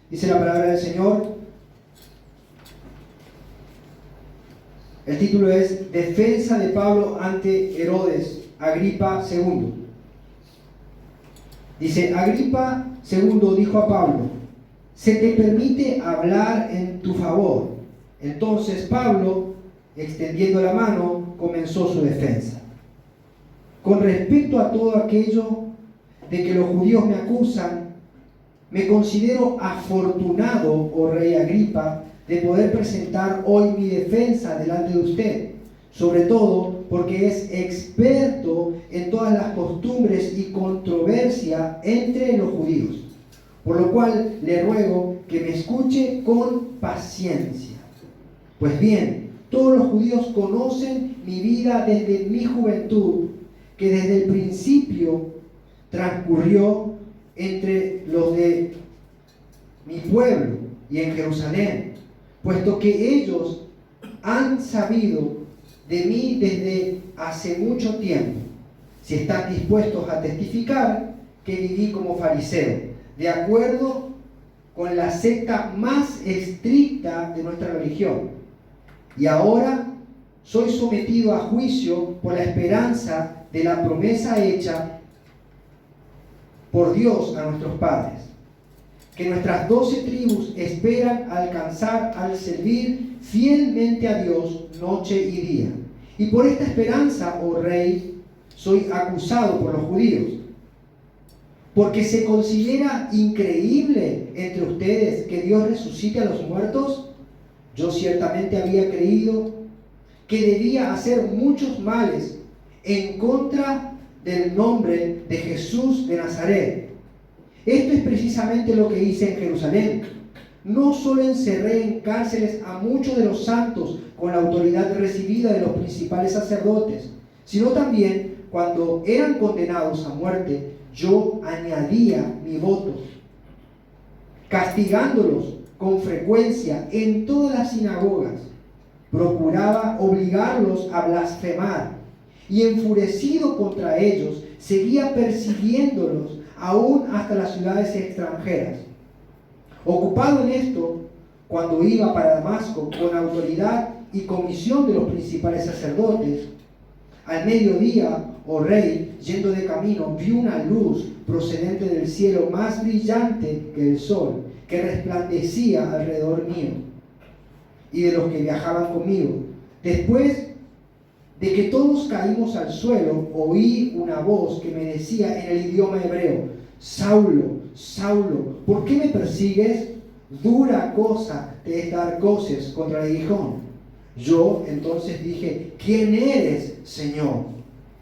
Dice la palabra del Señor. El título es Defensa de Pablo ante Herodes, Agripa II. Dice, Agripa II dijo a Pablo, se te permite hablar en tu favor. Entonces Pablo, extendiendo la mano, comenzó su defensa. Con respecto a todo aquello de que los judíos me acusan, me considero afortunado, oh rey Agripa, de poder presentar hoy mi defensa delante de usted, sobre todo porque es experto en todas las costumbres y controversia entre los judíos, por lo cual le ruego que me escuche con paciencia. Pues bien, todos los judíos conocen mi vida desde mi juventud, que desde el principio transcurrió entre los de mi pueblo y en Jerusalén, puesto que ellos han sabido de mí desde hace mucho tiempo, si están dispuestos a testificar que viví como fariseo, de acuerdo con la secta más estricta de nuestra religión. Y ahora soy sometido a juicio por la esperanza de la promesa hecha por Dios a nuestros padres, que nuestras 12 tribus esperan alcanzar al servir fielmente a Dios noche y día. Y por esta esperanza, oh rey, soy acusado por los judíos, porque se considera increíble entre ustedes que Dios resucite a los muertos. Yo ciertamente había creído que debía hacer muchos males en contra del nombre de Jesús de Nazaret. Esto es precisamente lo que hice en Jerusalén. No solo encerré en cárceles a muchos de los santos con la autoridad recibida de los principales sacerdotes, sino también cuando eran condenados a muerte, yo añadía mi voto, castigándolos con frecuencia en todas las sinagogas. Procuraba obligarlos a blasfemar y enfurecido contra ellos, seguía persiguiéndolos aún hasta las ciudades extranjeras. Ocupado en esto, cuando iba para Damasco con autoridad y comisión de los principales sacerdotes, al mediodía, oh rey, yendo de camino, vi una luz procedente del cielo más brillante que el sol, que resplandecía alrededor mío y de los que viajaban conmigo. Después de que todos caímos al suelo, oí una voz que me decía en el idioma hebreo, Saulo, Saulo, ¿por qué me persigues? Dura cosa te es dar coces contra el aguijón. Yo entonces dije, ¿quién eres, Señor?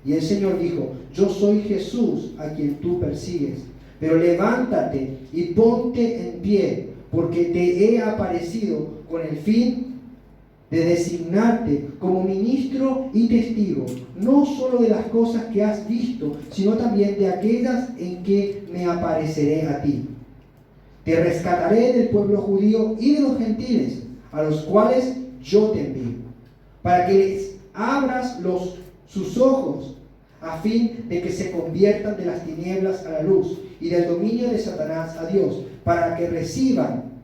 Y el Señor dijo, yo soy Jesús a quien tú persigues, pero levántate y ponte en pie, porque te he aparecido con el fin de designarte como ministro y testigo, no solo de las cosas que has visto, sino también de aquellas en que me apareceré a ti. Te rescataré del pueblo judío y de los gentiles, a los cuales yo te envío, para que les abras sus ojos, a fin de que se conviertan de las tinieblas a la luz y del dominio de Satanás a Dios, para que reciban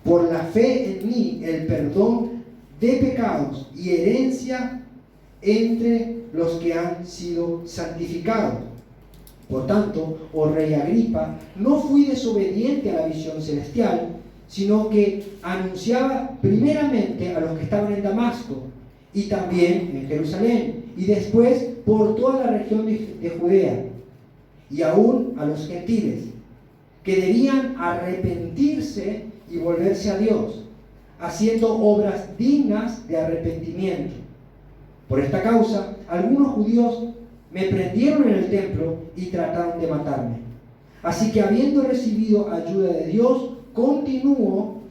por la fe en mí el perdón de pecados y herencia entre los que han sido santificados. Por tanto, oh rey Agripa, no fui desobediente a la visión celestial, sino que anunciaba primeramente a los que estaban en Damasco y también en Jerusalén, y después por toda la región de Judea, y aún a los gentiles, que debían arrepentirse y volverse a Dios, haciendo obras dignas de arrepentimiento. Por esta causa, algunos judíos me prendieron en el templo y trataron de matarme. Así que, habiendo recibido ayuda de Dios, continúo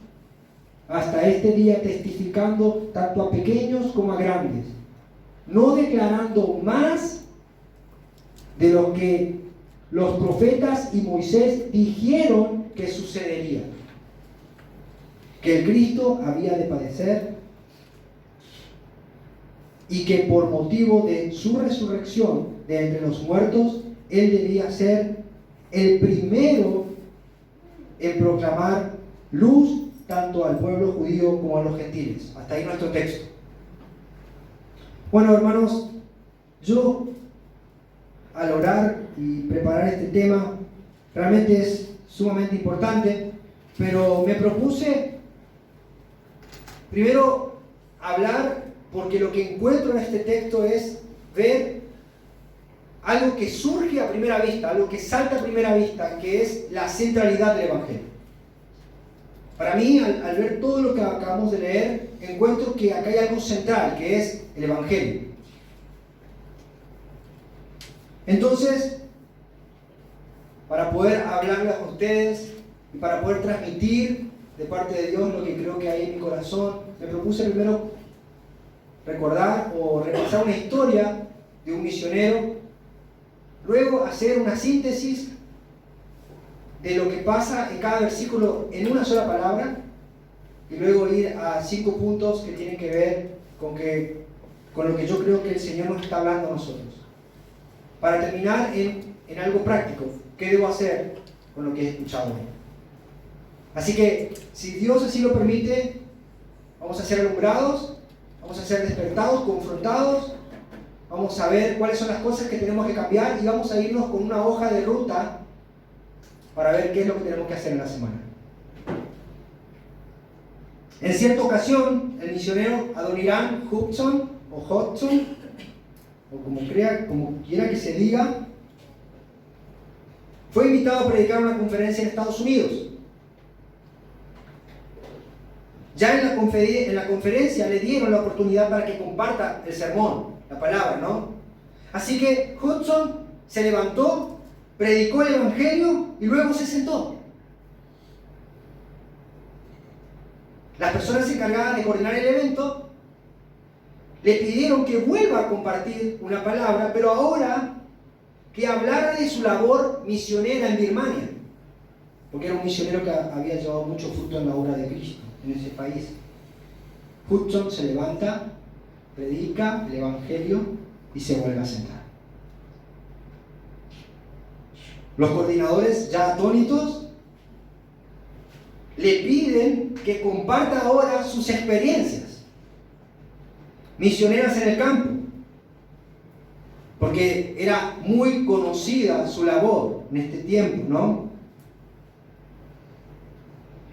hasta este día testificando tanto a pequeños como a grandes, no declarando más de lo que los profetas y Moisés dijeron que sucedería, que el Cristo había de padecer y que por motivo de su resurrección de entre los muertos, Él debía ser el primero en proclamar luz tanto al pueblo judío como a los gentiles. Hasta ahí nuestro texto. Bueno, hermanos, yo al orar y preparar este tema, realmente es sumamente importante, pero me propuse primero hablar, porque lo que encuentro en este texto es ver algo que surge a primera vista, algo que salta a primera vista, que es la centralidad del Evangelio. Para mí, al ver todo lo que acabamos de leer, encuentro que acá hay algo central, que es el Evangelio. Entonces, para poder hablarles a ustedes y para poder transmitir de parte de Dios lo que creo que hay en mi corazón, me propuse primero recordar o repasar una historia de un misionero, luego hacer una síntesis de lo que pasa en cada versículo en una sola palabra, y luego ir a 5 puntos que tienen que ver con lo que yo creo que el Señor nos está hablando a nosotros. Para terminar en algo práctico, ¿qué debo hacer con lo que he escuchado hoy? Así que, si Dios así lo permite, vamos a ser alumbrados, vamos a ser despertados, confrontados, vamos a ver cuáles son las cosas que tenemos que cambiar y vamos a irnos con una hoja de ruta para ver qué es lo que tenemos que hacer en la semana. En cierta ocasión, el misionero Adoniram Hudson, o como quiera que se diga, fue invitado a predicar una conferencia en Estados Unidos. Ya en la conferencia le dieron la oportunidad para que comparta el sermón, la palabra, ¿no? Así que Hudson se levantó, predicó el Evangelio y luego se sentó. Las personas encargadas de coordinar el evento le pidieron que vuelva a compartir una palabra, pero ahora que hablara de su labor misionera en Birmania, porque era un misionero que había llevado mucho fruto en la obra de Cristo en ese país. Hudson se levanta, predica el Evangelio y se vuelve a sentar. Los coordinadores, ya atónitos, le piden que comparta ahora sus experiencias misioneras en el campo, porque era muy conocida su labor en este tiempo, ¿no?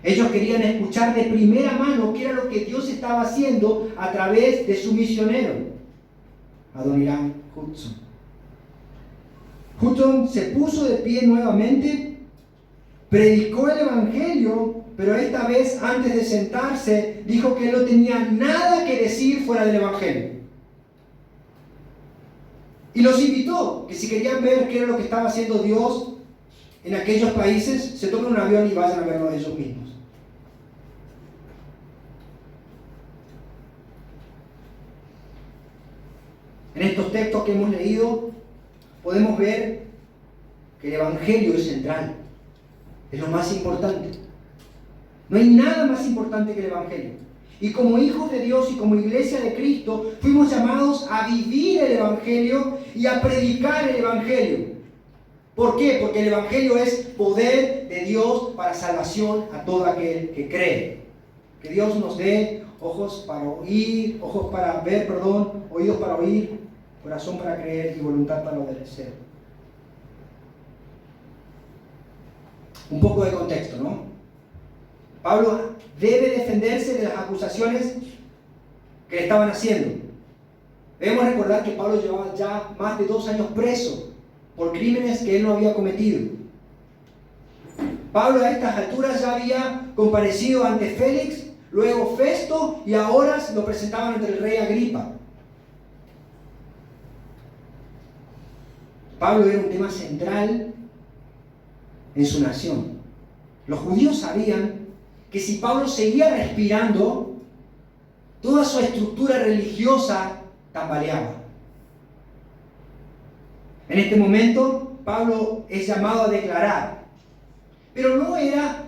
Ellos querían escuchar de primera mano qué era lo que Dios estaba haciendo a través de su misionero, Adoniram Hudson. Hudson se puso de pie nuevamente, predicó el Evangelio, pero esta vez, antes de sentarse, dijo que no tenía nada que decir fuera del Evangelio. Y los invitó, que si querían ver qué era lo que estaba haciendo Dios en aquellos países, se tomen un avión y vayan a verlo ellos mismos. En estos textos que hemos leído, podemos ver que el Evangelio es central, es lo más importante. No hay nada más importante que el Evangelio. Y como hijos de Dios y como iglesia de Cristo, fuimos llamados a vivir el Evangelio y a predicar el Evangelio. ¿Por qué? Porque el Evangelio es poder de Dios para salvación a todo aquel que cree. Que Dios nos dé ojos para oír, ojos para ver, oídos para oír, corazón para creer y voluntad para obedecer. Un poco de contexto, ¿no? Pablo debe defenderse de las acusaciones que le estaban haciendo. Debemos recordar que Pablo llevaba ya más de 2 años preso por crímenes que él no había cometido. Pablo a estas alturas ya había comparecido ante Félix, luego Festo, y ahora lo presentaban ante el rey Agripa. Pablo era un tema central en su nación. Los judíos sabían que si Pablo seguía respirando, toda su estructura religiosa tambaleaba. En este momento, Pablo es llamado a declarar, pero no era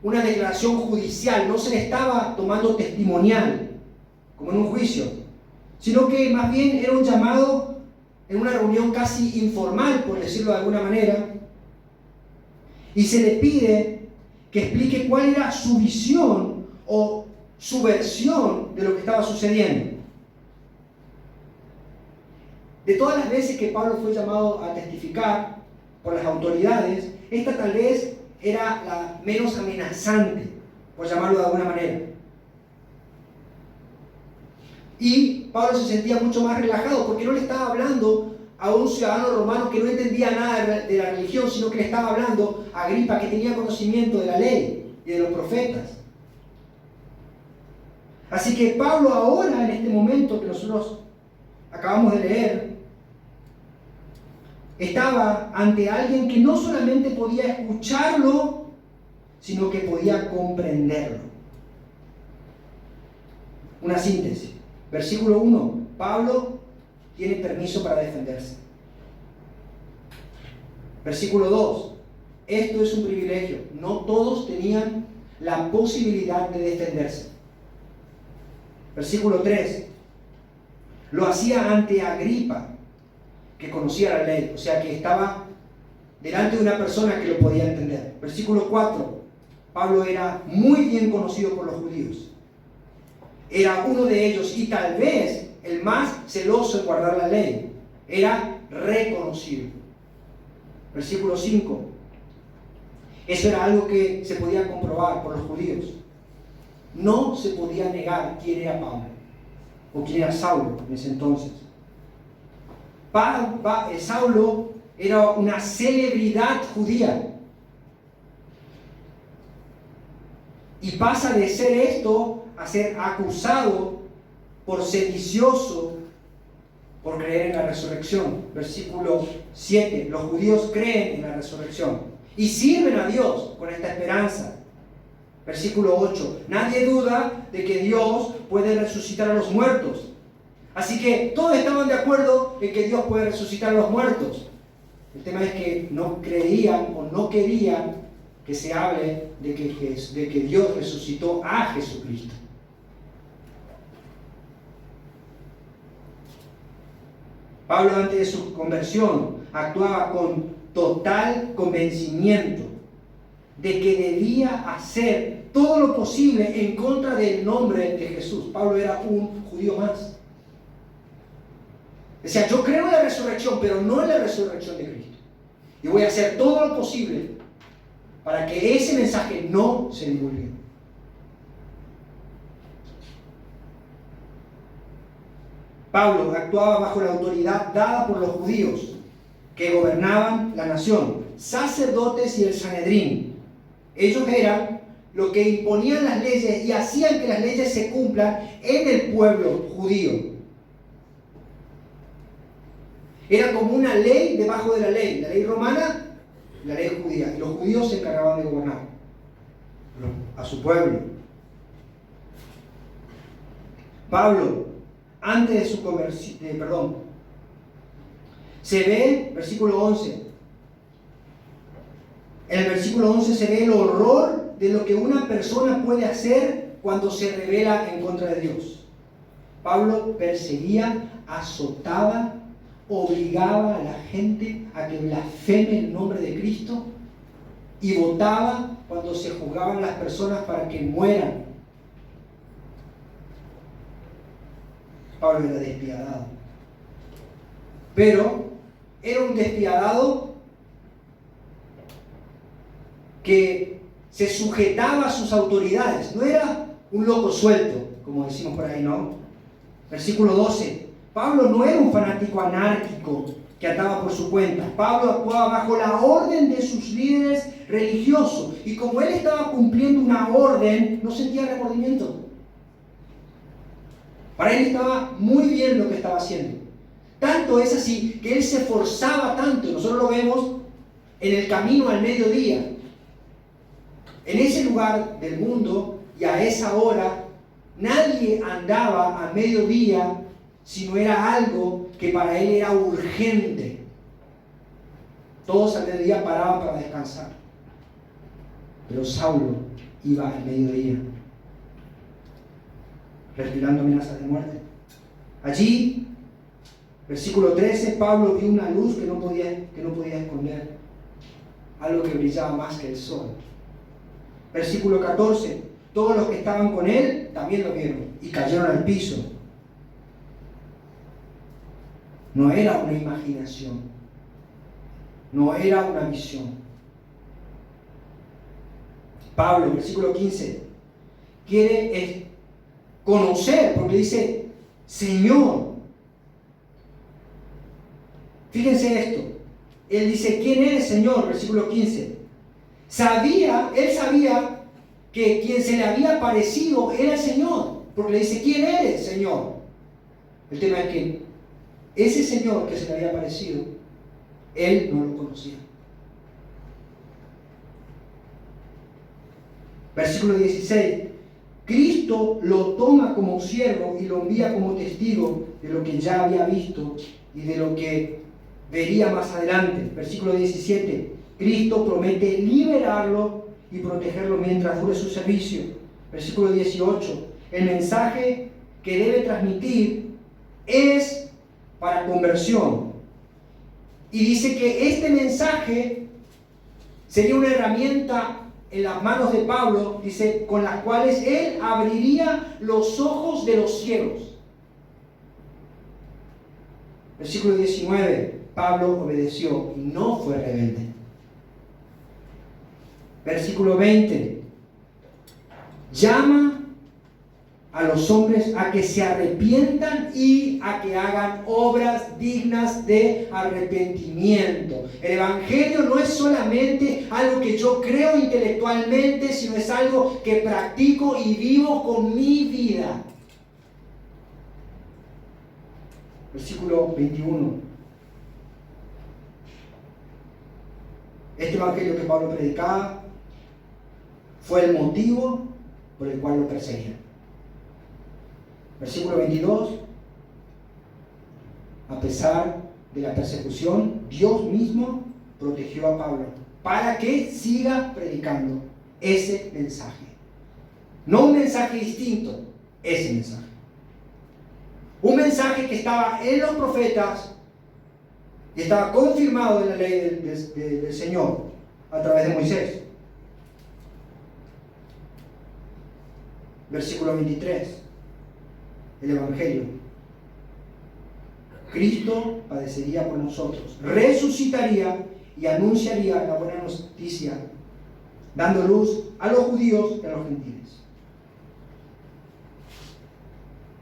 una declaración judicial, no se le estaba tomando testimonial, como en un juicio, sino que más bien era un llamado en una reunión casi informal, por decirlo de alguna manera, y se le pide que explique cuál era su visión o su versión de lo que estaba sucediendo. De todas las veces que Pablo fue llamado a testificar por las autoridades, esta tal vez era la menos amenazante, por llamarlo de alguna manera. Y Pablo se sentía mucho más relajado porque no le estaba hablando a un ciudadano romano que no entendía nada de la religión, sino que le estaba hablando a Agripa, que tenía conocimiento de la ley y de los profetas. Así que Pablo ahora, en este momento que nosotros acabamos de leer, estaba ante alguien que no solamente podía escucharlo, sino que podía comprenderlo. Una síntesis. Versículo 1. Pablo tiene permiso para defenderse. Versículo 2. Esto es un privilegio. No todos tenían la posibilidad de defenderse. Versículo 3. Lo hacía ante Agripa, que conocía la ley, o sea que estaba delante de una persona que lo podía entender. Versículo 4. Pablo era muy bien conocido por los judíos. Era uno de ellos y tal vez el más celoso en guardar la ley. Era reconocido. Versículo 5. Eso era algo que se podía comprobar por los judíos. No se podía negar quién era Pablo o quién era Saulo en ese entonces. Saulo era una celebridad judía. Y pasa de ser esto a ser acusado por sedicioso por creer en la resurrección. Versículo 7. Los judíos creen en la resurrección y sirven a Dios con esta esperanza. Versículo 8. Nadie duda de que Dios puede resucitar a los muertos. Así que todos estaban de acuerdo en que Dios puede resucitar a los muertos. El tema es que no creían o no querían que se hable de que Dios resucitó a Jesucristo. Pablo, antes de su conversión, actuaba con total convencimiento de que debía hacer todo lo posible en contra del nombre de Jesús. Pablo era un judío más. Decía, yo creo en la resurrección, pero no en la resurrección de Cristo. Y voy a hacer todo lo posible para que ese mensaje no se divulgue. Pablo actuaba bajo la autoridad dada por los judíos que gobernaban la nación, sacerdotes y el Sanedrín. Ellos eran los que imponían las leyes y hacían que las leyes se cumplan en el pueblo judío. Era como una ley debajo de la ley romana, la ley judía, y los judíos se encargaban de gobernar a su pueblo. Pablo, antes de su conversión, se ve, versículo 11, en el versículo 11 se ve el horror de lo que una persona puede hacer cuando se rebela en contra de Dios. Pablo perseguía, azotaba, obligaba a la gente a que blasfeme el nombre de Cristo y votaba cuando se juzgaban las personas para que mueran. Pablo era despiadado, pero era un despiadado que se sujetaba a sus autoridades, no era un loco suelto, como decimos por ahí, ¿no? Versículo 12. Pablo no era un fanático anárquico que andaba por su cuenta. Pablo actuaba bajo la orden de sus líderes religiosos y como él estaba cumpliendo una orden, no sentía remordimiento. Para él estaba muy bien lo que estaba haciendo. Tanto es así que él se esforzaba tanto. Nosotros lo vemos en el camino al mediodía. En ese lugar del mundo y a esa hora, nadie andaba a mediodía si no era algo que para él era urgente. Todos al mediodía paraban para descansar. Pero Saulo iba al mediodía, respirando amenazas de muerte. Allí, versículo 13, Pablo vio una luz que no podía esconder, algo que brillaba más que el sol. Versículo 14. Todos los que estaban con él también lo vieron y cayeron al piso. No era una imaginación, no era una visión. Pablo, versículo 15, quiere conocer, porque dice, Señor. Fíjense esto. Él dice, ¿quién eres, Señor? Versículo 15. Él sabía que quien se le había aparecido era el Señor, porque le dice, ¿quién eres, Señor? El tema es que ese Señor que se le había aparecido, él no lo conocía. Versículo 16. Cristo lo toma como siervo y lo envía como testigo de lo que ya había visto y de lo que vería más adelante. Versículo 17. Cristo promete liberarlo y protegerlo mientras dure su servicio. Versículo 18. El mensaje que debe transmitir es para conversión. Y dice que este mensaje sería una herramienta en las manos de Pablo, dice, con las cuales él abriría los ojos de los ciegos. Versículo 19. Pablo obedeció y no fue rebelde. Versículo 20. Llama a los hombres a que se arrepientan y a que hagan obras dignas de arrepentimiento. El Evangelio no es solamente algo que yo creo intelectualmente, sino es algo que practico y vivo con mi vida. Versículo 21. Este Evangelio que Pablo predicaba fue el motivo por el cual lo perseguían. Versículo 22. A pesar de la persecución, Dios mismo protegió a Pablo para que siga predicando ese mensaje. No un mensaje distinto, ese mensaje. Un mensaje que estaba en los profetas y estaba confirmado en la ley del Señor a través de Moisés. Versículo 23. El Evangelio. Cristo padecería por nosotros, resucitaría y anunciaría la buena noticia, dando luz a los judíos y a los gentiles.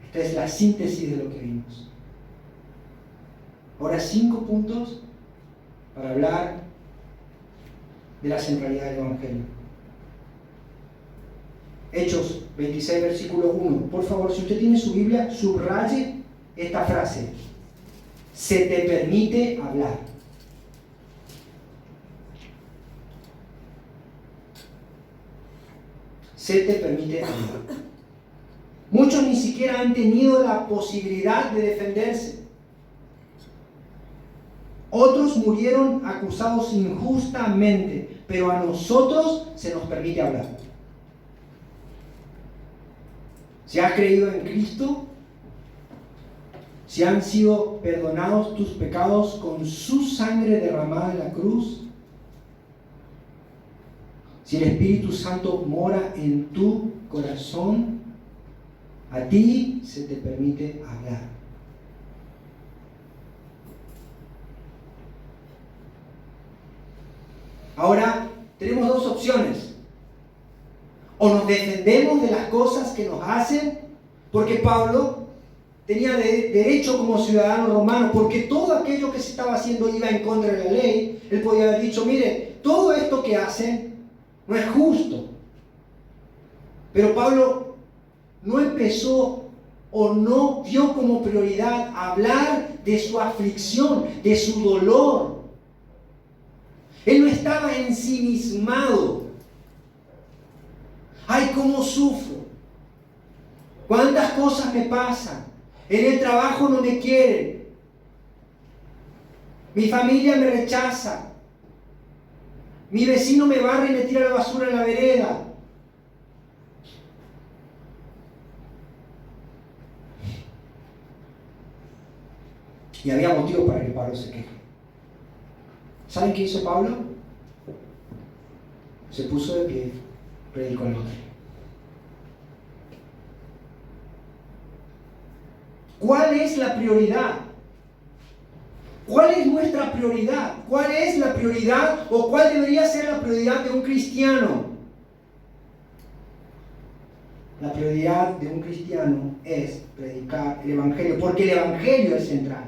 Esta es la síntesis de lo que vimos. Ahora 5 puntos para hablar de la centralidad del Evangelio. Hechos 26, versículo 1. Por favor, si usted tiene su Biblia, subraye esta frase. Se te permite hablar. Se te permite hablar. Muchos ni siquiera han tenido la posibilidad de defenderse. Otros murieron acusados injustamente, pero a nosotros se nos permite hablar. Si has creído en Cristo, si han sido perdonados tus pecados con su sangre derramada en la cruz, si el Espíritu Santo mora en tu corazón, a ti se te permite hablar. Ahora tenemos 2 opciones. O nos defendemos de las cosas que nos hacen, porque Pablo tenía derecho como ciudadano romano, porque todo aquello que se estaba haciendo iba en contra de la ley. Él podía haber dicho, mire, todo esto que hacen no es justo. Pero Pablo no empezó o no dio como prioridad hablar de su aflicción, de su dolor. Él no estaba ensimismado. Ay, cómo sufro. Cuántas cosas me pasan. En el trabajo no me quieren. Mi familia me rechaza. Mi vecino me barre y me tira la basura en la vereda. Y había motivo para que Pablo se queje. ¿Saben qué hizo Pablo? Se puso de pie predico el Evangelio. ¿Cuál es la prioridad? ¿Cuál es nuestra prioridad? ¿Cuál es la prioridad o cuál debería ser la prioridad de un cristiano? La prioridad de un cristiano es predicar el Evangelio, porque el Evangelio es central.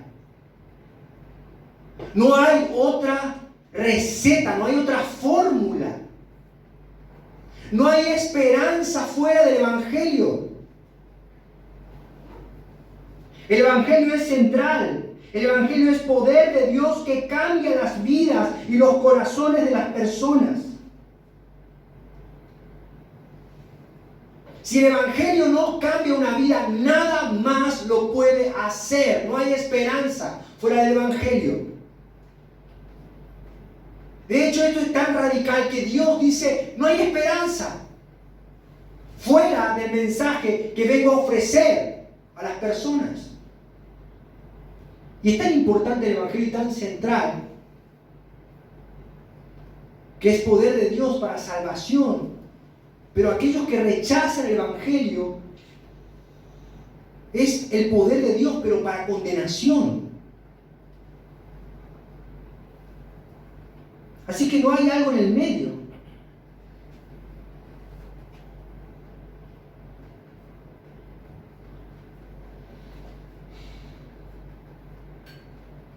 No hay otra receta, no hay otra fórmula. No hay esperanza fuera del Evangelio. El Evangelio es central. El Evangelio es poder de Dios que cambia las vidas y los corazones de las personas. Si el Evangelio no cambia una vida, nada más lo puede hacer. No hay esperanza fuera del Evangelio. De hecho, esto es tan radical que Dios dice, no hay esperanza fuera del mensaje que vengo a ofrecer a las personas. Y es tan importante el Evangelio y tan central, que es poder de Dios para salvación. Pero aquellos que rechazan el Evangelio, es el poder de Dios, pero para condenación. Así que no hay algo en el medio.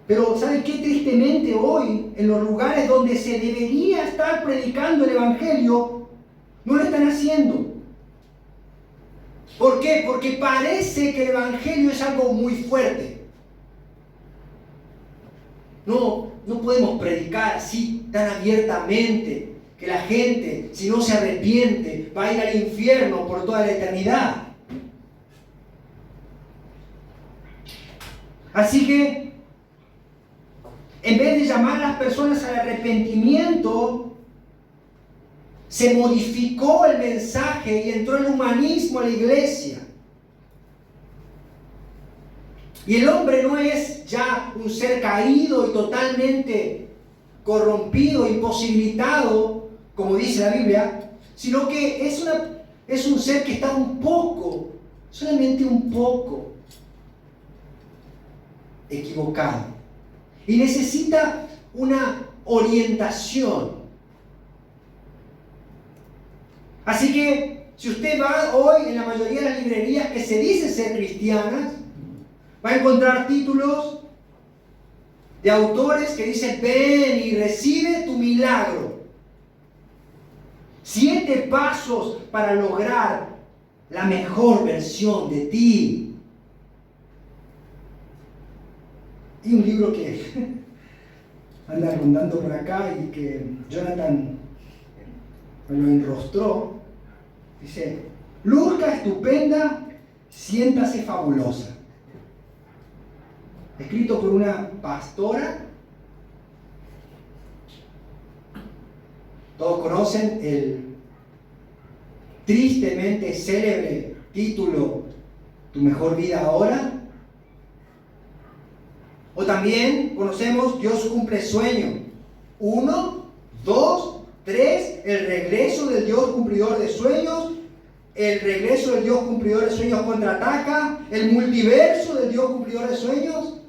Pero ¿saben qué? Tristemente hoy, en los lugares donde se debería estar predicando el Evangelio, no lo están haciendo. ¿Por qué? Porque parece que el Evangelio es algo muy fuerte. No podemos predicar así tan abiertamente que la gente, si no se arrepiente, va a ir al infierno por toda la eternidad. Así que, en vez de llamar a las personas al arrepentimiento, se modificó el mensaje y entró el humanismo a la iglesia. Y el hombre no es ya un ser caído y totalmente corrompido, imposibilitado, como dice la Biblia, sino que es un ser que está un poco, solamente un poco, equivocado. Y necesita una orientación. Así que, si usted va hoy en la mayoría de las librerías que se dicen ser cristianas, va a encontrar títulos de autores que dicen: ven y recibe tu milagro. 7 pasos para lograr la mejor versión de ti. Y un libro que anda rondando por acá y que Jonathan me lo enrostró. Dice: luzca estupenda, siéntase fabulosa. Escrito por una pastora. Todos conocen el tristemente célebre título Tu mejor vida ahora. O también conocemos Dios cumple sueño. 1, 2, 3, el regreso del Dios cumplidor de sueños. El regreso del Dios cumplidor de sueños contraataca. El multiverso del Dios cumplidor de sueños.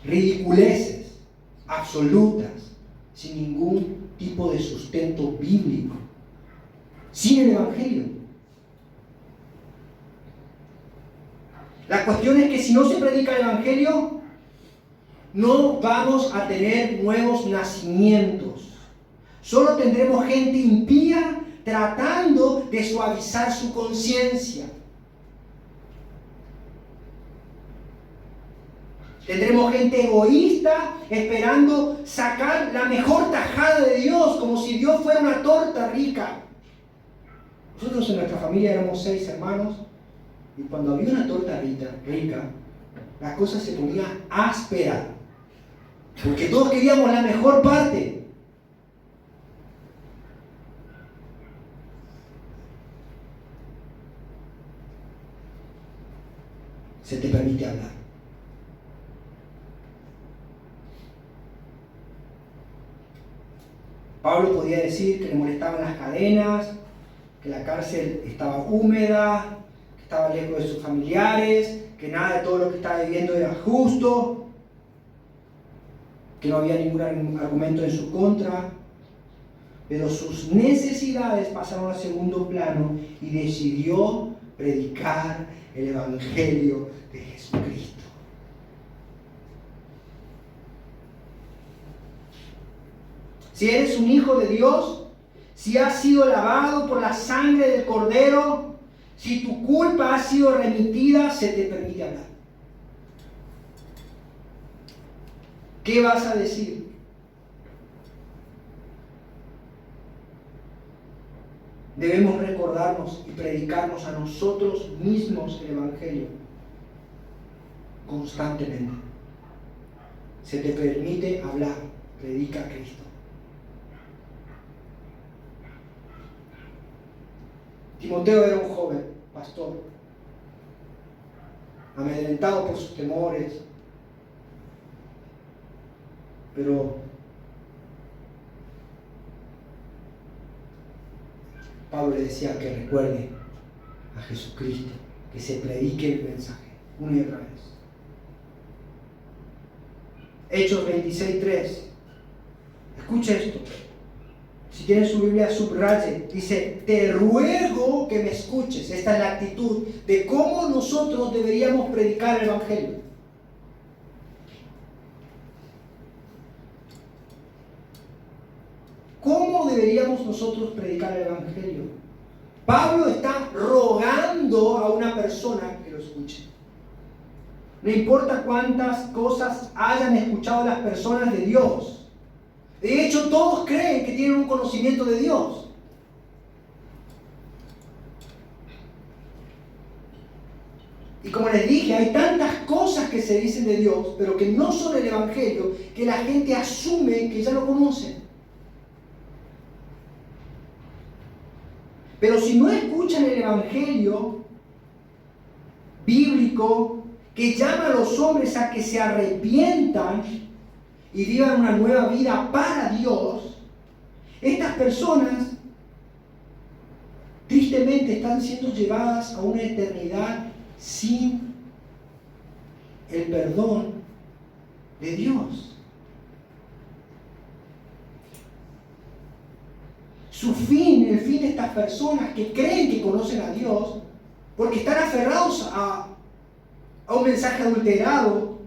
Ridiculeces absolutas, sin ningún tipo de sustento bíblico, sin el Evangelio. La cuestión es que si no se predica el Evangelio, no vamos a tener nuevos nacimientos. Solo tendremos gente impía tratando de suavizar su conciencia. Tendremos gente egoísta esperando sacar la mejor tajada de Dios, como si Dios fuera una torta rica. Nosotros en nuestra familia éramos 6 hermanos, y cuando había una torta rica, la cosa se ponía áspera, porque todos queríamos la mejor parte. Se te permite hablar. Pablo podía decir que le molestaban las cadenas, que la cárcel estaba húmeda, que estaba lejos de sus familiares, que nada de todo lo que estaba viviendo era justo, que no había ningún argumento en su contra, pero sus necesidades pasaron al segundo plano y decidió predicar el Evangelio de Jesucristo. Si eres un hijo de Dios, si has sido lavado por la sangre del Cordero, si tu culpa ha sido remitida, se te permite hablar. ¿Qué vas a decir? Debemos recordarnos y predicarnos a nosotros mismos el Evangelio constantemente. Se te permite hablar, predica a Cristo. Timoteo era un joven pastor, amedrentado por sus temores, pero Pablo le decía que recuerde a Jesucristo, que se predique el mensaje una y otra vez. Hechos 26:3. Escucha esto. Si tienes su Biblia, subraye. Dice: te ruego que me escuches. Esta es la actitud de cómo nosotros deberíamos predicar el Evangelio. ¿Cómo deberíamos nosotros predicar el Evangelio? Pablo está rogando a una persona que lo escuche. No importa cuántas cosas hayan escuchado las personas de Dios. De hecho, todos creen que tienen un conocimiento de Dios. Y como les dije, hay tantas cosas que se dicen de Dios, pero que no son el Evangelio, que la gente asume que ya lo conocen. Pero si no escuchan el Evangelio bíblico, que llama a los hombres a que se arrepientan y vivan una nueva vida para Dios, estas personas tristemente están siendo llevadas a una eternidad sin el perdón de Dios. Su fin, el fin de estas personas que creen que conocen a Dios, porque están aferrados a un mensaje adulterado,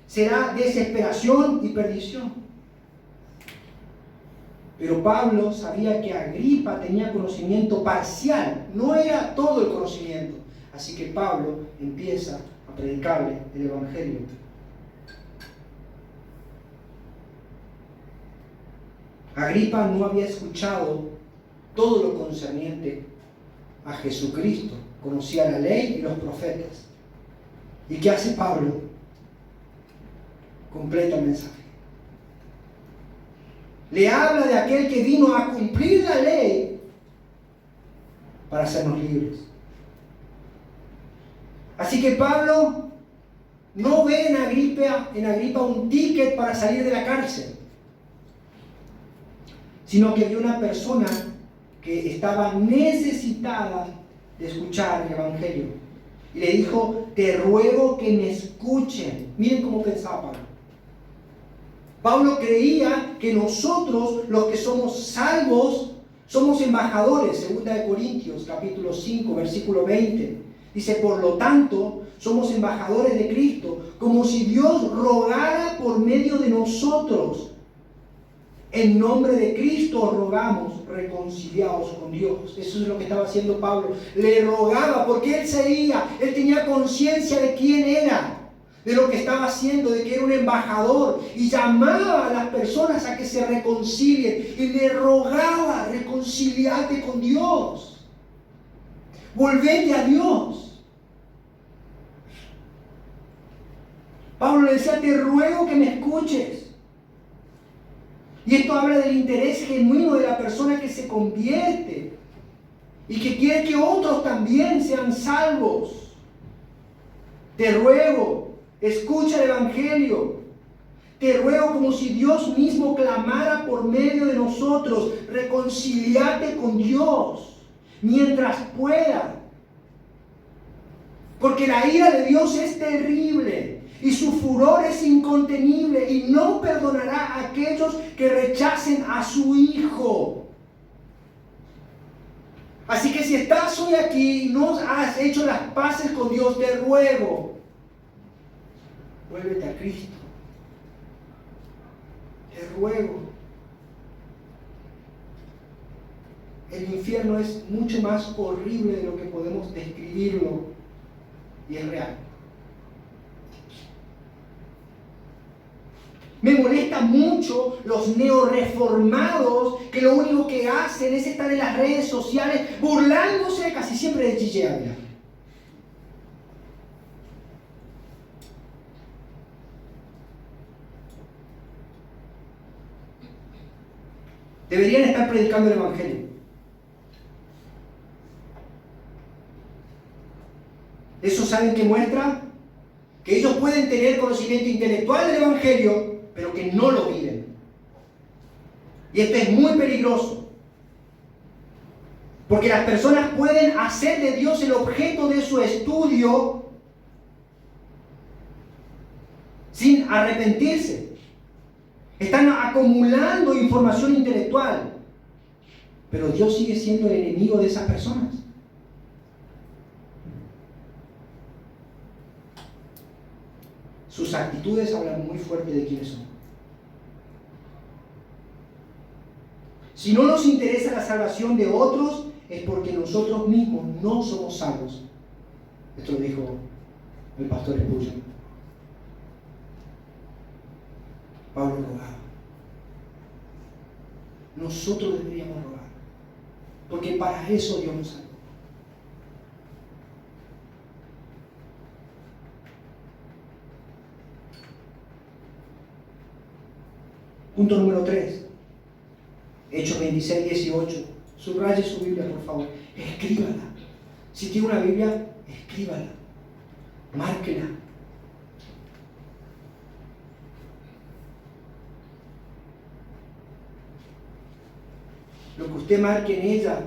será desesperación y perdición. Pero Pablo sabía que Agripa tenía conocimiento parcial, no era todo el conocimiento. Así que Pablo empieza a predicarle el Evangelio. Agripa no había escuchado todo lo concerniente a Jesucristo. Conocía la ley y los profetas. ¿Y qué hace Pablo? Completa el mensaje. Le habla de aquel que vino a cumplir la ley para hacernos libres. Así que Pablo no ve en Agripa un ticket para salir de la cárcel, sino que vio una persona que estaba necesitada de escuchar el Evangelio. Y le dijo: te ruego que me escuchen. Miren cómo pensaba Pablo. Pablo creía que nosotros, los que somos salvos, somos embajadores. 2 Corintios capítulo 5, versículo 20. Dice: por lo tanto, somos embajadores de Cristo, como si Dios rogara por medio de nosotros. En nombre de Cristo rogamos, reconciliados con Dios. Eso es lo que estaba haciendo Pablo. Le rogaba porque él tenía conciencia de quién era, de lo que estaba haciendo, de que era un embajador, y llamaba a las personas a que se reconcilien, y le rogaba: reconciliate con Dios, volvete a Dios. Pablo le decía: te ruego que me escuches. Y esto habla del interés genuino de la persona que se convierte y que quiere que otros también sean salvos. Te ruego, escucha el Evangelio. Te ruego como si Dios mismo clamara por medio de nosotros, reconcíliate con Dios mientras pueda. Porque la ira de Dios es terrible y su furor es incontenible y no perdonará a aquellos que rechacen a su Hijo. Así que si estás hoy aquí y no has hecho las paces con Dios, te ruego, vuélvete a Cristo. Te ruego. El infierno es mucho más horrible de lo que podemos describirlo y es real. Me molesta mucho los neoreformados que lo único que hacen es estar en las redes sociales burlándose casi siempre de Gigi Ávila. Deberían estar predicando el Evangelio. ¿Eso saben qué muestra? Que ellos pueden tener conocimiento intelectual del Evangelio, pero que no lo viven. Y esto es muy peligroso. Porque las personas pueden hacer de Dios el objeto de su estudio sin arrepentirse. Están acumulando información intelectual, pero Dios sigue siendo el enemigo de esas personas. Sus actitudes hablan muy fuerte de quiénes son. Si no nos interesa la salvación de otros, es porque nosotros mismos no somos salvos. Esto lo dijo el pastor Spurgeon. Pablo rogaba. Nosotros deberíamos rogar, porque para eso Dios nos salvó. Punto número 3. Hechos 26, 18. Subraye su Biblia, por favor. Escríbala. Si tiene una Biblia, escríbala. Márquela. Lo que usted marque en ella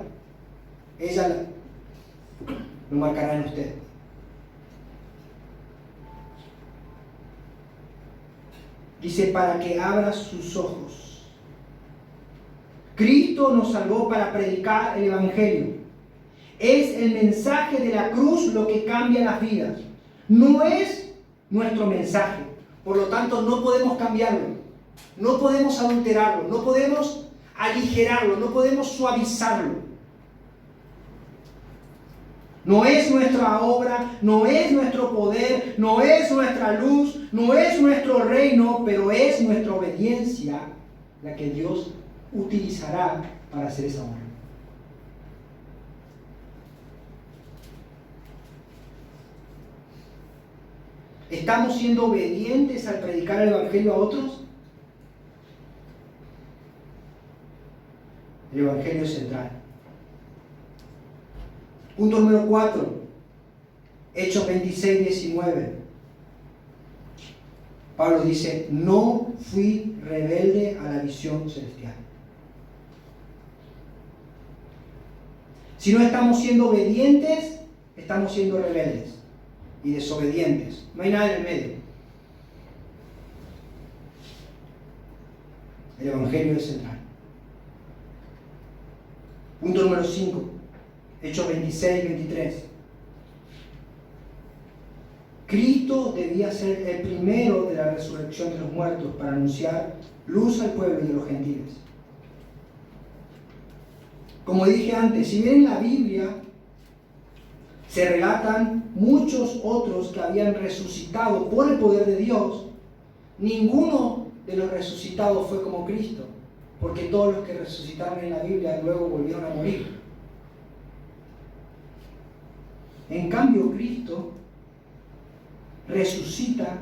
lo marcará en usted. Dice, para que abra sus ojos. Cristo nos salvó para predicar el Evangelio. Es el mensaje de la cruz lo que cambia las vidas. No es nuestro mensaje. Por lo tanto, no podemos cambiarlo. No podemos adulterarlo. No podemos aligerarlo. No podemos suavizarlo. No es nuestra obra, no es nuestro poder, no es nuestra luz, no es nuestro reino, pero es nuestra obediencia la que Dios utilizará para hacer esa obra. ¿Estamos siendo obedientes al predicar el Evangelio a otros? El Evangelio es central. Punto número 4, Hechos 26, 19. Pablo dice, no fui rebelde a la visión celestial. Si no estamos siendo obedientes, estamos siendo rebeldes y desobedientes. No hay nada en el medio. El Evangelio es central. Punto número 5. Hechos 26, 23. Cristo debía ser el primero de la resurrección de los muertos para anunciar luz al pueblo y de los gentiles. Como dije antes, si bien en la Biblia se relatan muchos otros que habían resucitado por el poder de Dios, ninguno de los resucitados fue como Cristo, porque todos los que resucitaron en la Biblia luego volvieron a morir. En cambio, Cristo resucita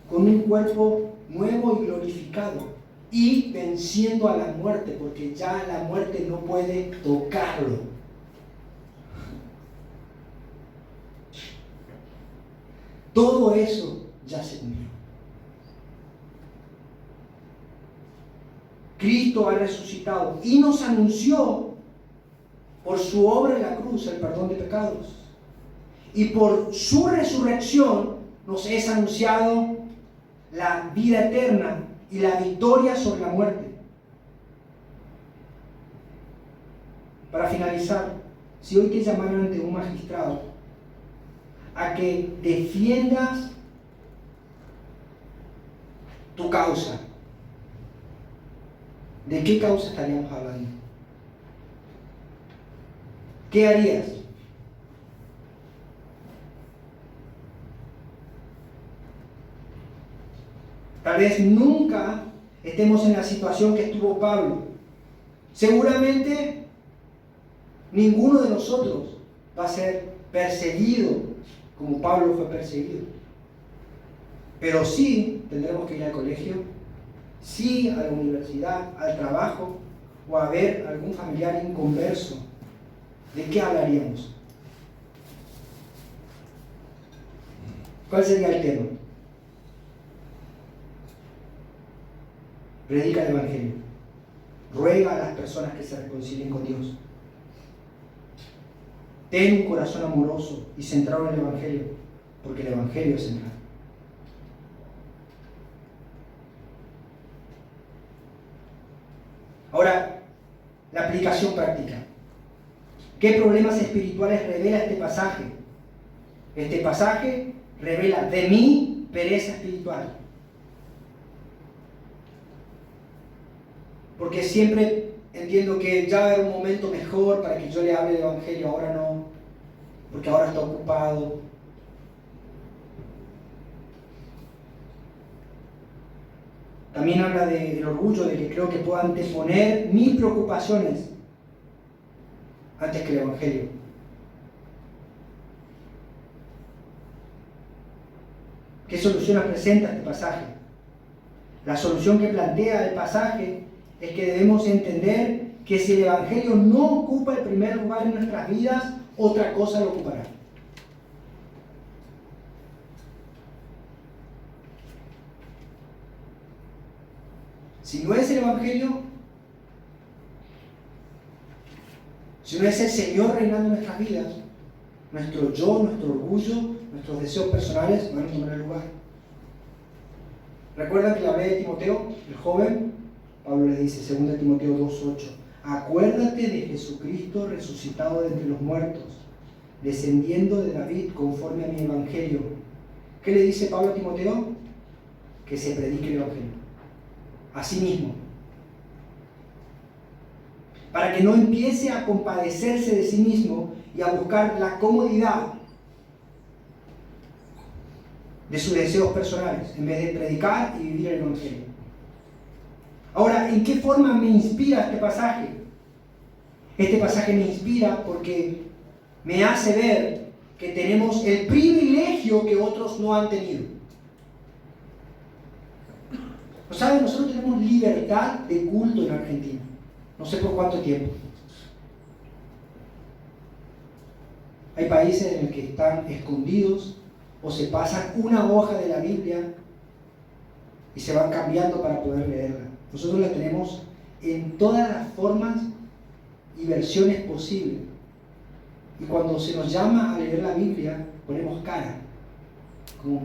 con un cuerpo nuevo y glorificado y venciendo a la muerte, porque ya la muerte no puede tocarlo. Todo eso ya se cumplió. Cristo ha resucitado y nos anunció por su obra en la cruz el perdón de pecados. Y por su resurrección nos es anunciado la vida eterna y la victoria sobre la muerte. Para finalizar, si hoy te llamaran ante un magistrado a que defiendas tu causa, ¿de qué causa estaríamos hablando? ¿Qué harías? Tal vez nunca estemos en la situación que estuvo Pablo. Seguramente ninguno de nosotros va a ser perseguido como Pablo fue perseguido. Pero sí tendremos que ir al colegio, sí a la universidad, al trabajo o a ver algún familiar inconverso. ¿De qué hablaríamos? ¿Cuál sería el tema? Predica el Evangelio. Ruega a las personas que se reconcilien con Dios. Ten un corazón amoroso y centrado en el Evangelio, porque el Evangelio es central. Ahora, la aplicación práctica. ¿Qué problemas espirituales revela este pasaje? Este pasaje revela de mi pereza espiritual. Porque siempre entiendo que ya va a haber un momento mejor para que yo le hable del Evangelio, ahora no, porque ahora está ocupado. También habla del orgullo, de que creo que puedo anteponer mis preocupaciones antes que el Evangelio. ¿Qué solución presenta este pasaje? La solución que plantea el pasaje es que debemos entender que si el Evangelio no ocupa el primer lugar en nuestras vidas, otra cosa lo ocupará. Si no es el Evangelio, si no es el Señor reinando en nuestras vidas, nuestro yo, nuestro orgullo, nuestros deseos personales van a tomar el lugar. ¿Recuerdan que le hablé de Timoteo, el joven? Pablo le dice, 2 Timoteo 2:8, acuérdate de Jesucristo resucitado de entre los muertos, descendiendo de David conforme a mi Evangelio. ¿Qué le dice Pablo a Timoteo? Que se predique el Evangelio. Así mismo. Para que no empiece a compadecerse de sí mismo y a buscar la comodidad de sus deseos personales, en vez de predicar y vivir el Evangelio. Ahora, ¿en qué forma me inspira este pasaje? Este pasaje me inspira porque me hace ver que tenemos el privilegio que otros no han tenido. ¿No saben? Nosotros tenemos libertad de culto en Argentina. No sé por cuánto tiempo. Hay países en los que están escondidos o se pasan una hoja de la Biblia y se van cambiando para poder leerla. Nosotros la tenemos en todas las formas y versiones posibles. Y cuando se nos llama a leer la Biblia, ponemos cara. Como,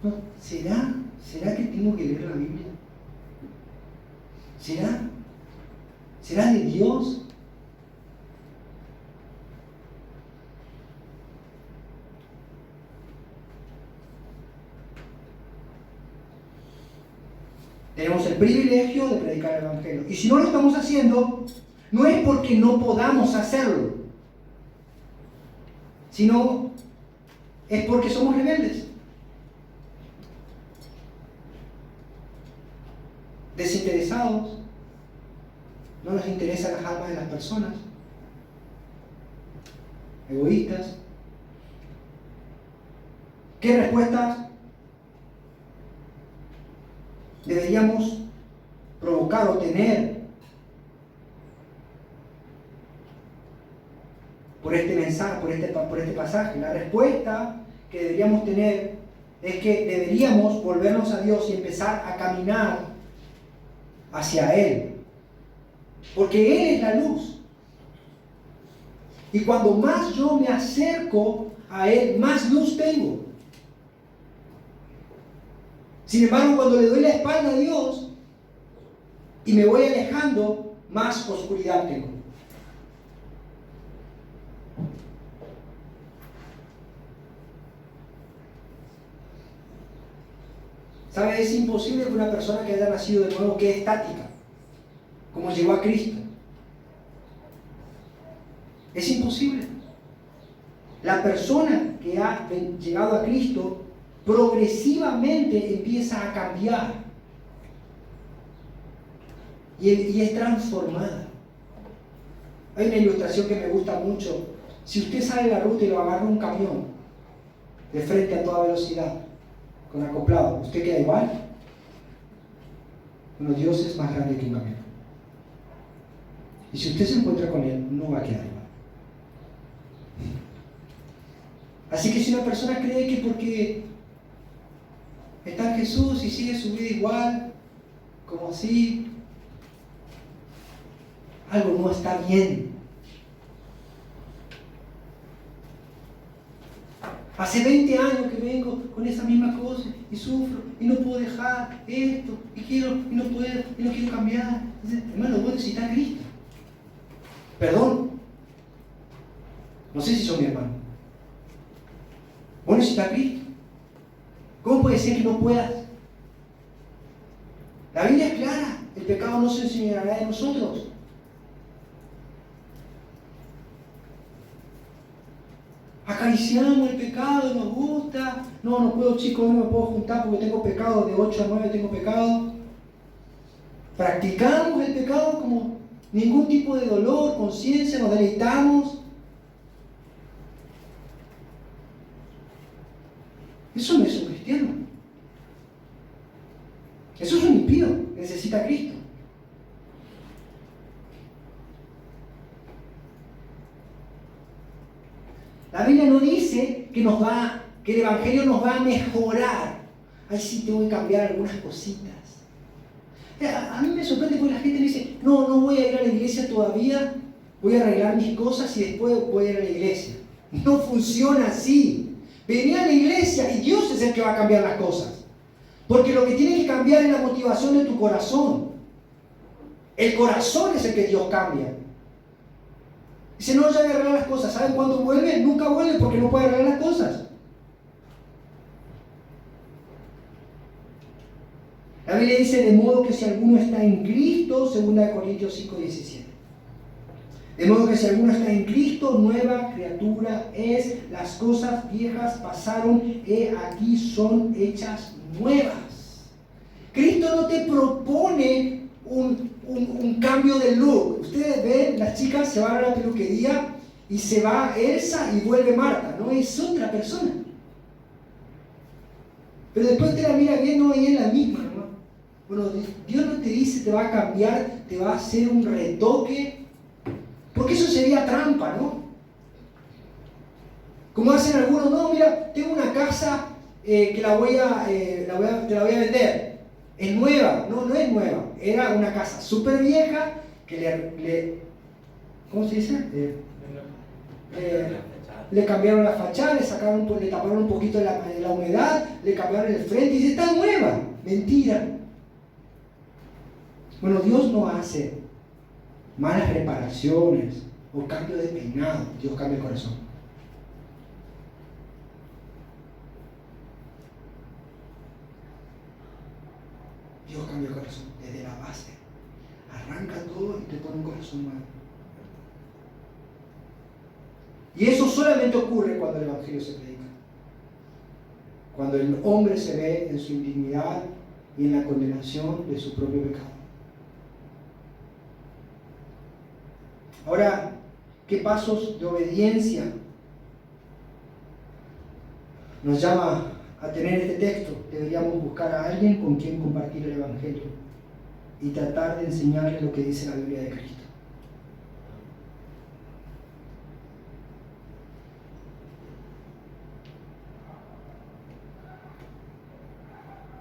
no, ¿será que tengo que leer la Biblia? ¿Será de Dios? Tenemos el privilegio de predicar el Evangelio. Y si no lo estamos haciendo, no es porque no podamos hacerlo, sino es porque somos rebeldes, desinteresados, no nos interesan las almas de las personas, egoístas. ¿Qué respuestas deberíamos provocar o tener por este mensaje, por este pasaje? La respuesta que deberíamos tener es que deberíamos volvernos a Dios y empezar a caminar hacia Él, porque Él es la luz. Y cuando más yo me acerco a Él, más luz tengo. Sin embargo, cuando le doy la espalda a Dios y me voy alejando, más oscuridad tengo. ¿Sabe? Es imposible que una persona que haya nacido de nuevo quede estática, como llegó a Cristo. Es imposible. La persona que ha llegado a Cristo progresivamente empieza a cambiar y es transformada. Hay una ilustración que me gusta mucho. Si usted sale de la ruta y lo agarra un camión de frente a toda velocidad, con acoplado, ¿usted queda igual? Bueno, Dios es más grande que un camión. Y si usted se encuentra con Él, no va a quedar igual. Así que si una persona cree que porque está en Jesús y sigue su vida igual, como así, algo no está bien. Hace 20 años que vengo con esa misma cosa y sufro y no puedo dejar esto y quiero y no puedo y no quiero cambiar. Entonces, hermano, vos necesitas a Cristo. Perdón. No sé si son mi hermano. Vos necesitas a Cristo. ¿Cómo puede ser que no puedas? La Biblia es clara. El pecado no se enseñará de nosotros. Acariciamos el pecado, nos gusta. No puedo, chicos, no me puedo juntar porque tengo pecado. De 8 a 9 tengo pecado. Practicamos el pecado como ningún tipo de dolor, conciencia, nos deleitamos. Eso no es un cristiano. Eso es un impío que necesita a Cristo. La Biblia no dice que el Evangelio nos va a mejorar. Ay, sí, tengo que cambiar algunas cositas. A mí me sorprende porque la gente dice, no voy a ir a la iglesia todavía, voy a arreglar mis cosas y después voy a ir a la iglesia. No funciona así. Vení a la iglesia y Dios es el que va a cambiar las cosas. Porque lo que tiene que cambiar es la motivación de tu corazón. El corazón es el que Dios cambia. Dice, no, ya voy a arreglar las cosas. ¿Saben cuándo vuelve? Nunca vuelve porque no puede arreglar las cosas. La Biblia dice, de modo que si alguno está en Cristo, 2 Corintios 5:17. De modo que si alguno está en Cristo, nueva criatura es, las cosas viejas pasaron, aquí son hechas nuevas. Cristo no te propone un cambio de look. Ustedes ven, las chicas se van a la peluquería y se va Elsa y vuelve Marta, no es otra persona. Pero después te la mira bien, no, ella es la misma, ¿no? Bueno, Dios no te dice te va a cambiar, te va a hacer un retoque, porque eso sería trampa, ¿no? Como hacen algunos, no, mira, tengo una casa que te la voy a vender. Es nueva, no es nueva. Era una casa súper vieja que ¿cómo se dice? Le cambiaron la fachada, le taparon un poquito la humedad, le cambiaron el frente y dice, está nueva. Mentira. Bueno, Dios no hace malas reparaciones o cambio de peinado. Dios cambia el corazón. Dios cambia el corazón desde la base. Arranca todo y te pone un corazón nuevo. Y eso solamente ocurre cuando el Evangelio se predica. Cuando el hombre se ve en su indignidad y en la condenación de su propio pecado. Ahora, ¿qué pasos de obediencia nos llama a tener este texto? Deberíamos buscar a alguien con quien compartir el Evangelio y tratar de enseñarle lo que dice la Biblia de Cristo.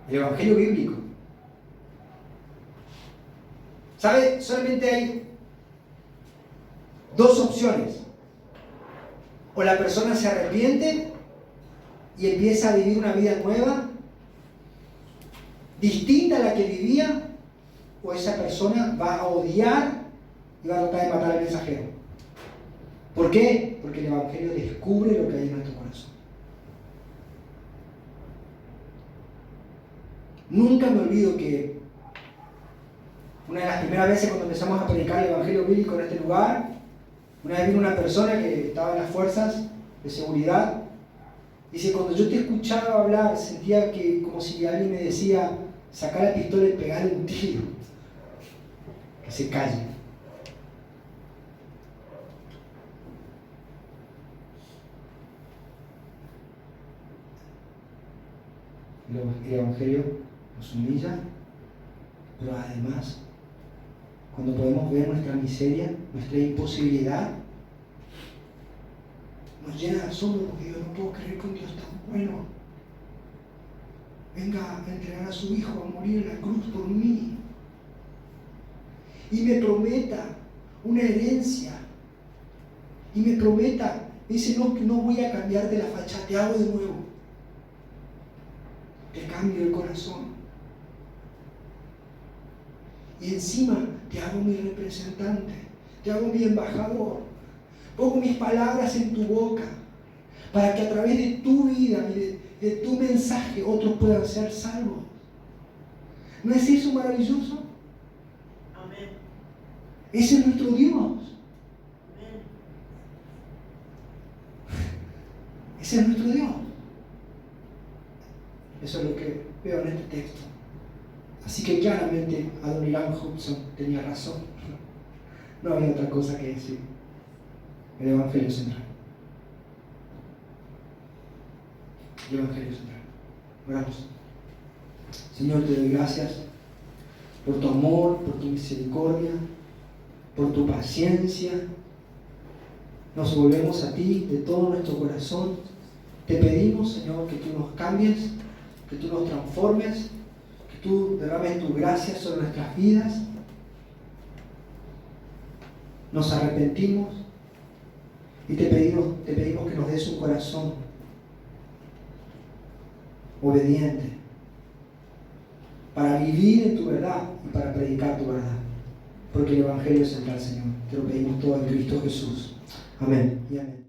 El Evangelio bíblico ¿Sabe? Solamente hay dos opciones. O la persona se arrepiente y empieza a vivir una vida nueva, distinta a la que vivía, o esa persona va a odiar y va a tratar de matar al mensajero. ¿Por qué? Porque el Evangelio descubre lo que hay en nuestro corazón. Nunca me olvido que una de las primeras veces cuando empezamos a predicar el Evangelio bíblico en este lugar, una vez vino una persona que estaba en las fuerzas de seguridad. Dice, cuando yo te escuchaba hablar, sentía que como si alguien me decía, sacar la pistola y pegarle un tiro. Que se calle. El Evangelio nos humilla, pero además, cuando podemos ver nuestra miseria, nuestra imposibilidad, nos llena de asombro porque yo no puedo creer que un Dios tan bueno venga a entregar a su Hijo a morir en la cruz por mí y me prometa una herencia y me prometa, dice, no voy a cambiarte la fachada, te hago de nuevo, te cambio el corazón y encima te hago mi representante, te hago mi embajador, pongo mis palabras en tu boca para que a través de tu vida y de tu mensaje otros puedan ser salvos. ¿No es eso maravilloso? Amén. Ese es nuestro Dios. Amén. Ese es nuestro Dios. Eso es lo que veo en este texto. Así que claramente Adoniram Hudson tenía razón. No había otra cosa que decir. El Evangelio central. El Evangelio central. Oramos. Señor, te doy gracias por tu amor, por tu misericordia, por tu paciencia. Nos volvemos a ti de todo nuestro corazón. Te pedimos, Señor, que tú nos cambies, que tú nos transformes, que tú derrames tu gracia sobre nuestras vidas. Nos arrepentimos y te pedimos que nos des un corazón obediente para vivir en tu verdad y para predicar tu verdad. Porque el Evangelio es central, Señor. Te lo pedimos todo en Cristo Jesús. Amén y amén.